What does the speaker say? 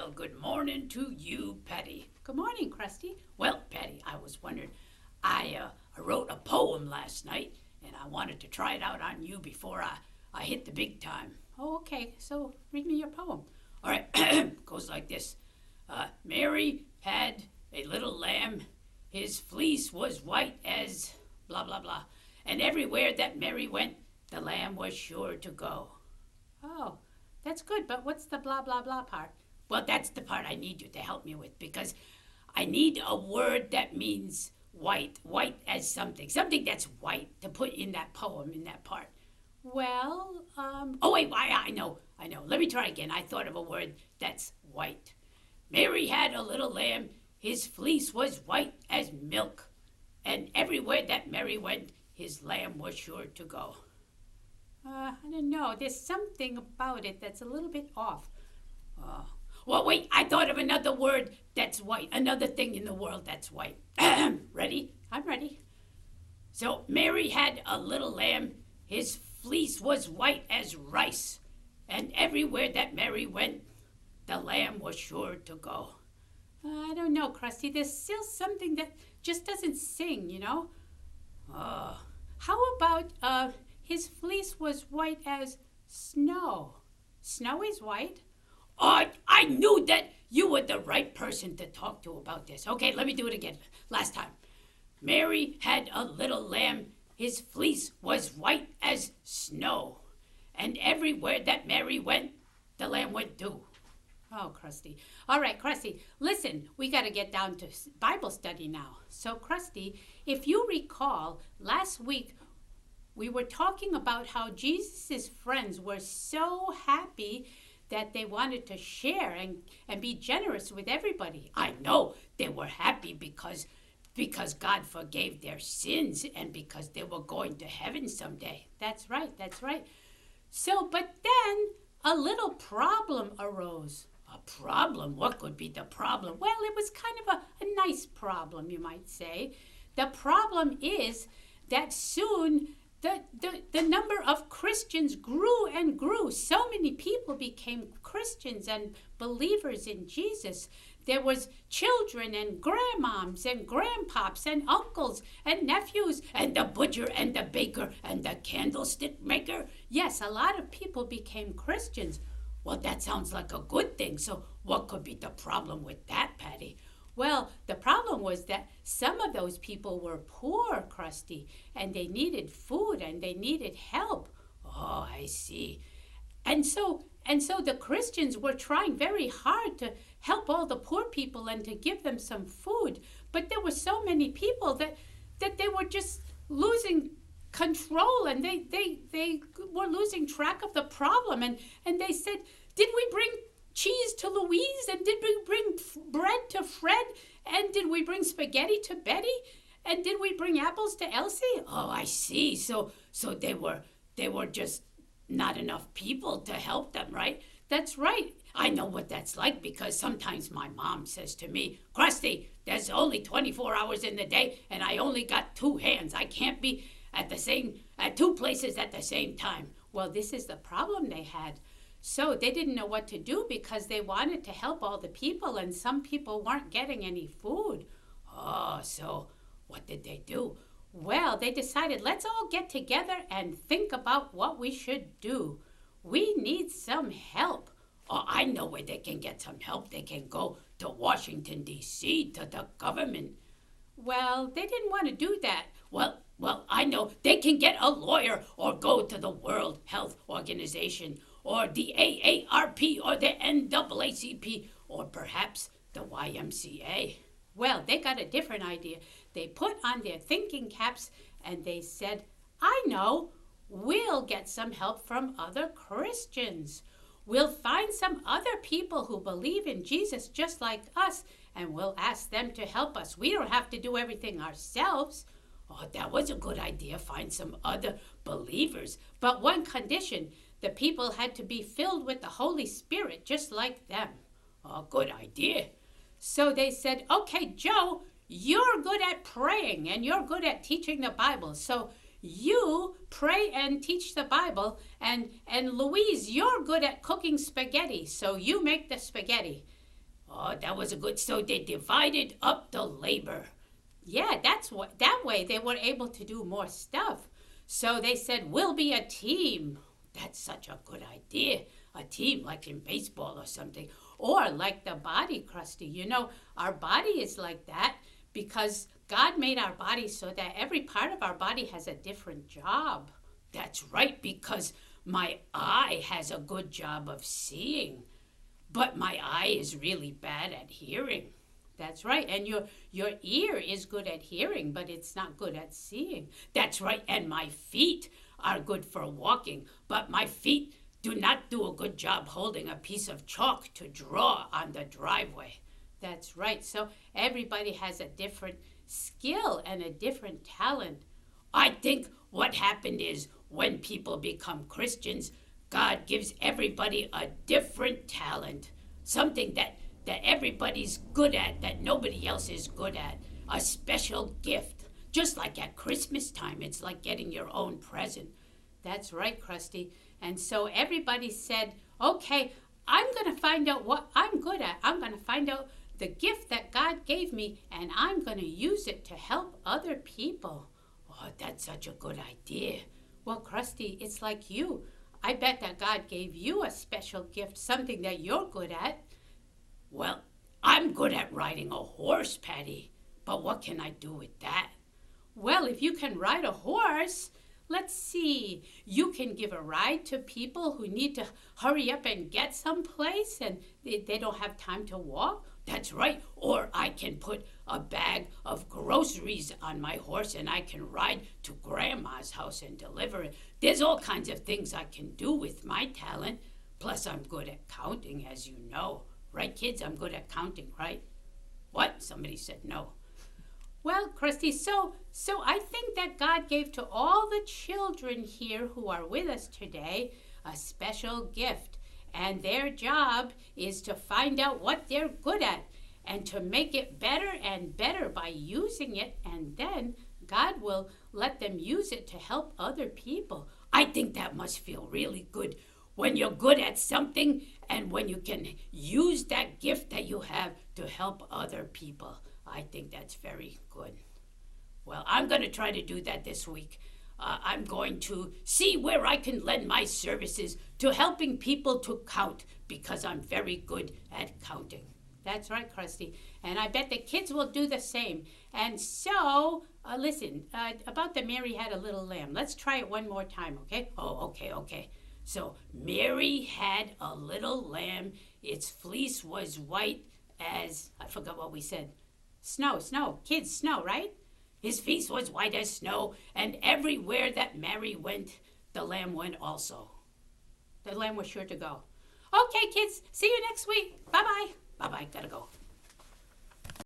Well, good morning to you, Patty. Good morning, Krusty. Well, Patty, I was wondering, I wrote a poem last night, and I wanted to try it out on you before I hit the big time. Oh, okay. So read me your poem. All right, goes like this. Mary had a little lamb. His fleece was white as blah, blah, blah. And everywhere that Mary went, the lamb was sure to go. Oh, that's good, but what's the blah, blah, blah part? Well, that's the part I need you to help me with, because I need a word that means white as something that's white to put in that poem, in that part. Well, Oh, wait, I know. Let me try again. I thought of a word that's white. Mary had a little lamb. His fleece was white as milk. And everywhere that Mary went, his lamb was sure to go. I don't know. There's something about it that's a little bit off. Well, wait, I thought of another word that's white. Another thing in the world that's white. Ready? I'm ready. So Mary had a little lamb. His fleece was white as rice. And everywhere that Mary went, the lamb was sure to go. I don't know, Krusty. There's still something that just doesn't sing, you know? How about his fleece was white as snow? Snow is white. Oh, I knew that you were the right person to talk to about this. Okay, let me do it again. Last time. Mary had a little lamb. His fleece was white as snow. And everywhere that Mary went, the lamb went too. Oh, Krusty. All right, Krusty, listen, we got to get down to Bible study now. So, Krusty, if you recall, last week we were talking about how Jesus' friends were so happy that they wanted to share and be generous with everybody. I know they were happy because God forgave their sins and because they were going to heaven someday. That's right. So, but then a little problem arose. A problem? What could be the problem? Well, it was kind of a nice problem, you might say. The problem is that soon the number of Christians grew and grew. So many people became Christians and believers in Jesus. There was children and grandmoms and grandpops and uncles and nephews. And the butcher and the baker and the candlestick maker. Yes, a lot of people became Christians. Well, that sounds like a good thing. So what could be the problem with that, Patty? Well, the problem was that some of those people were poor, Krusty, and they needed food and they needed help. Oh, I see. And so the Christians were trying very hard to help all the poor people and to give them some food. But there were so many people that they were just losing control, and they were losing track of the problem. And they said, did we bring cheese to Louise? And did we bring bread to Fred? And did we bring spaghetti to Betty? And did we bring apples to Elsie? Oh, I see. So they were just not enough people to help them, right? That's right. I know what that's like, because sometimes my mom says to me, Krusty, there's only 24 hours in the day and I only got 2 hands. I can't be at 2 places at the same time. Well, this is the problem they had. So they didn't know what to do because they wanted to help all the people, and some people weren't getting any food. Oh, so what did they do? Well, they decided, let's all get together and think about what we should do. We need some help. Oh, I know where they can get some help. They can go to Washington, D.C., to the government. Well, they didn't want to do that. Well, I know. They can get a lawyer or go to the World Health Organization or the AARP or the NAACP or perhaps the YMCA. Well, they got a different idea. They put on their thinking caps and they said, I know, we'll get some help from other Christians. We'll find some other people who believe in Jesus just like us, and we'll ask them to help us. We don't have to do everything ourselves. Oh, that was a good idea. Find some other believers. But one condition, the people had to be filled with the Holy Spirit just like them. Oh, good idea. So they said, okay, Joe, you're good at praying and you're good at teaching the Bible. So you pray and teach the Bible. And Louise, you're good at cooking spaghetti. So you make the spaghetti. Oh, that was a good. So they divided up the labor. Yeah, that way they were able to do more stuff. So they said, we'll be a team. That's such a good idea. A team like in baseball or something. Or like the body, Krusty. You know, our body is like that because God made our body so that every part of our body has a different job. That's right, because my eye has a good job of seeing, but my eye is really bad at hearing. That's right. And your ear is good at hearing, but it's not good at seeing. That's right. And my feet are good for walking, but my feet do not do a good job holding a piece of chalk to draw on the driveway. That's right. So everybody has a different skill and a different talent. I think what happened is when people become Christians, God gives everybody a different talent, something that everybody's good at, that nobody else is good at, a special gift. Just like at Christmas time, it's like getting your own present. That's right, Krusty. And so everybody said, okay, I'm going to find out what I'm good at. I'm going to find out the gift that God gave me, and I'm going to use it to help other people. Oh, that's such a good idea. Well, Krusty, it's like you. I bet that God gave you a special gift, something that you're good at. Well, I'm good at riding a horse, Patty. But what can I do with that? Well, if you can ride a horse, let's see. You can give a ride to people who need to hurry up and get someplace and they don't have time to walk. That's right. Or I can put a bag of groceries on my horse and I can ride to Grandma's house and deliver it. There's all kinds of things I can do with my talent. Plus, I'm good at counting, as you know. Right, kids? I'm good at counting, right? What? Somebody said no. Well, Krusty, so I think that God gave to all the children here who are with us today a special gift. And their job is to find out what they're good at and to make it better and better by using it. And then God will let them use it to help other people. I think that must feel really good when you're good at something and when you can use that gift that you have to help other people. I think that's very good. Well, I'm going to try to do that this week. I'm going to see where I can lend my services to helping people to count because I'm very good at counting. That's right, Krusty. And I bet the kids will do the same. And so, listen, about the Mary Had a Little Lamb. Let's try it one more time, okay? Oh, okay. So, Mary had a little lamb. Its fleece was white as, I forgot what we said. Snow. Kids, snow, right? His fleece was white as snow, and everywhere that Mary went, the lamb went also. The lamb was sure to go. Okay, kids, see you next week. Bye-bye. Bye-bye, gotta go.